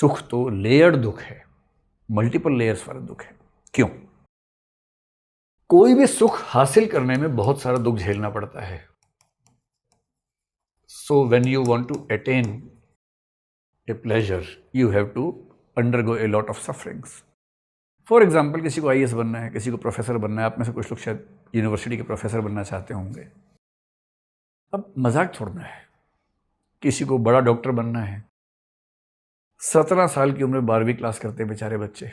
सुख तो लेयर्ड दुख है, मल्टीपल लेयर्स वाला दुख है। क्यों? कोई भी सुख हासिल करने में बहुत सारा दुख झेलना पड़ता है। So when you want to attain a pleasure you have to undergo a lot of sufferings. For example, किसी को आईएएस बनना है, किसी को प्रोफेसर बनना है। आप में से कुछ लोग शायद यूनिवर्सिटी के प्रोफेसर बनना चाहते होंगे। अब मजाक छोड़ना है, किसी को बड़ा डॉक्टर बनना है। 17 साल की उम्र में 12वीं क्लास करते हैं बेचारे बच्चे।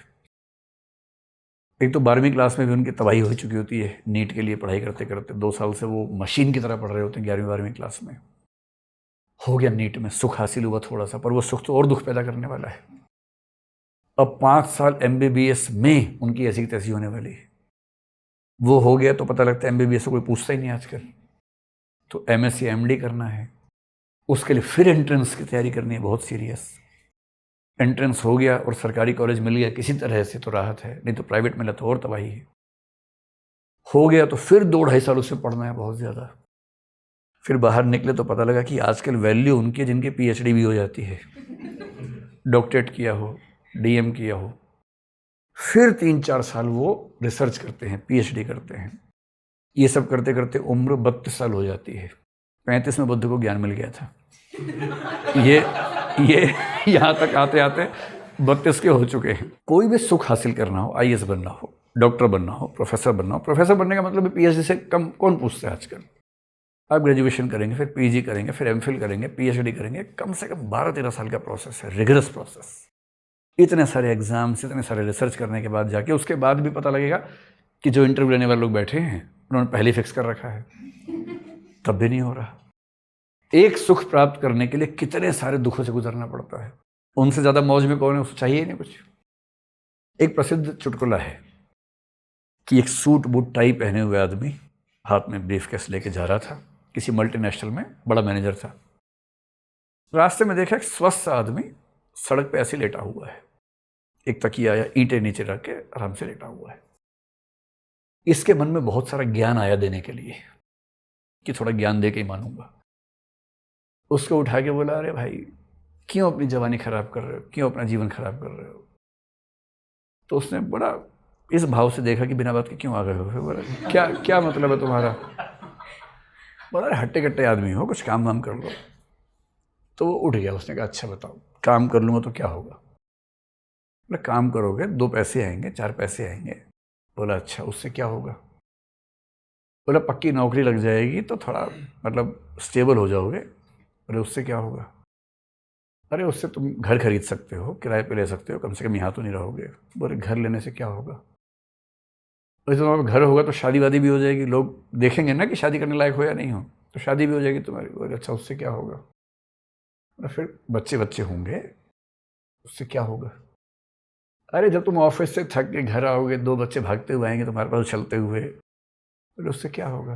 एक तो 12वीं क्लास में भी उनकी तबाही हो चुकी होती है, नीट के लिए पढ़ाई करते करते 2 साल से वो मशीन की तरह पढ़ रहे होते हैं। 11वीं 12वीं क्लास में हो गया, नीट में सुख हासिल हुआ थोड़ा सा, पर वो सुख तो और दुख पैदा करने वाला है। अब 5 साल एमबीबीएस में उनकी ऐसी की तैसी होने वाली है। वो हो गया तो पता लगता है एमबीबीएस से कोई पूछता ही नहीं आजकल। तो एमएससी एमडी करना है, उसके लिए फिर एंट्रेंस की तैयारी करनी है, बहुत सीरियस। एंट्रेंस हो गया और सरकारी कॉलेज मिल गया किसी तरह से तो राहत है, नहीं तो प्राइवेट मिला तो और तबाही है। हो गया तो फिर 2-2.5 साल उससे पढ़ना है बहुत ज़्यादा। फिर बाहर निकले तो पता लगा कि आजकल वैल्यू उनकी जिनकी पीएचडी भी हो जाती है, डॉक्टरेट किया हो, डीएम किया हो। फिर 3-4 साल वो रिसर्च करते हैं, पीएचडी करते हैं। ये सब करते करते उम्र 32 साल हो जाती है। 35 में बुद्ध को ज्ञान मिल गया था। ये यहाँ तक आते आते 32 के हो चुके हैं। कोई भी सुख हासिल करना हो, आईएएस बनना हो, डॉक्टर बनना हो, प्रोफेसर बनना हो। प्रोफेसर बनने का मतलब पीएचडी से कम कौन पूछता है आजकल। आप ग्रेजुएशन करेंगे, फिर पीजी करेंगे, फिर एमफिल करेंगे, पीएचडी करेंगे। कम से कम 12-13 साल का प्रोसेस है, रिगरस प्रोसेस। इतने सारे एग्जाम्स, इतने सारे रिसर्च करने के बाद जाके उसके बाद भी पता लगेगा कि जो इंटरव्यू लेने वाले लोग बैठे हैं उन्होंने पहले फिक्स कर रखा है, तब भी नहीं हो रहा। एक सुख प्राप्त करने के लिए कितने सारे दुखों से गुजरना पड़ता है। उनसे ज़्यादा मौज में कौन है, उसको चाहिए ही नहीं कुछ। एक प्रसिद्ध चुटकुला है कि एक सूट बूट टाई पहने हुए आदमी हाथ में ब्रीफकेस लेके जा रहा था, किसी मल्टीनेशनल में बड़ा मैनेजर था। रास्ते में देखा एक स्वस्थ आदमी सड़क पे ऐसे लेटा हुआ है, एक तकिया या ईंटें नीचे रख के आराम से लेटा हुआ है। इसके मन में बहुत सारा ज्ञान आया देने के लिए कि थोड़ा ज्ञान दे के ही मानूंगा। उसको उठा के बोला, अरे भाई क्यों अपनी जवानी खराब कर रहे हो, क्यों अपना जीवन खराब कर रहे हो। तो उसने बड़ा इस भाव से देखा कि बिना बात के क्यों आ गए हो। फिर बोला, क्या मतलब है तुम्हारा। बोला, हट्टे कट्टे आदमी हो, कुछ काम वाम कर लो। तो वो उठ गया। उसने कहा, अच्छा बताओ, काम कर लूँगा तो क्या होगा। बोला, काम करोगे 2 पैसे आएंगे, 4 पैसे आएंगे। बोला, अच्छा उससे क्या होगा। बोला, पक्की नौकरी लग जाएगी तो थोड़ा मतलब स्टेबल हो जाओगे। बोले, उससे क्या होगा। अरे उससे तुम घर खरीद सकते हो, किराए पे ले सकते हो, कम से कम यहाँ तो नहीं रहोगे। बोले, घर लेने से क्या होगा। वैसे तुम्हारा घर होगा तो शादी वादी भी हो जाएगी, लोग देखेंगे ना कि शादी करने लायक हो या नहीं हो, तो शादी भी हो जाएगी तुम्हारी। बोले, अच्छा उससे क्या होगा। फिर बच्चे होंगे, उससे क्या होगा। अरे जब तुम ऑफिस से थक के घर आओगे, 2 बच्चे भागते हुए आएंगे तुम्हारे पास चलते हुए। बोले, उससे क्या होगा।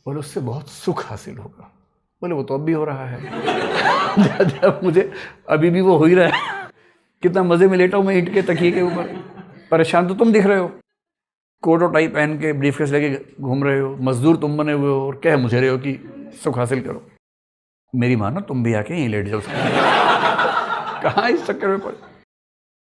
बोले, उससे बहुत सुख हासिल होगा। बोले, वो तो अब भी हो रहा है। जब मुझे अभी भी वो हो ही रहा है। कितना मजे में लेटा हूँ मैं ईंट के तकिए के ऊपर। परेशान तो तुम दिख रहे हो, कोट और टाई पहन के ब्रीफकेस लेके घूम रहे हो, मजदूर तुम बने हुए हो और कह मुझे रहे हो कि सुख हासिल करो। मेरी मानो तुम भी आके यहीं लेट जाओ। कहाँ इस चक्कर में पड़े।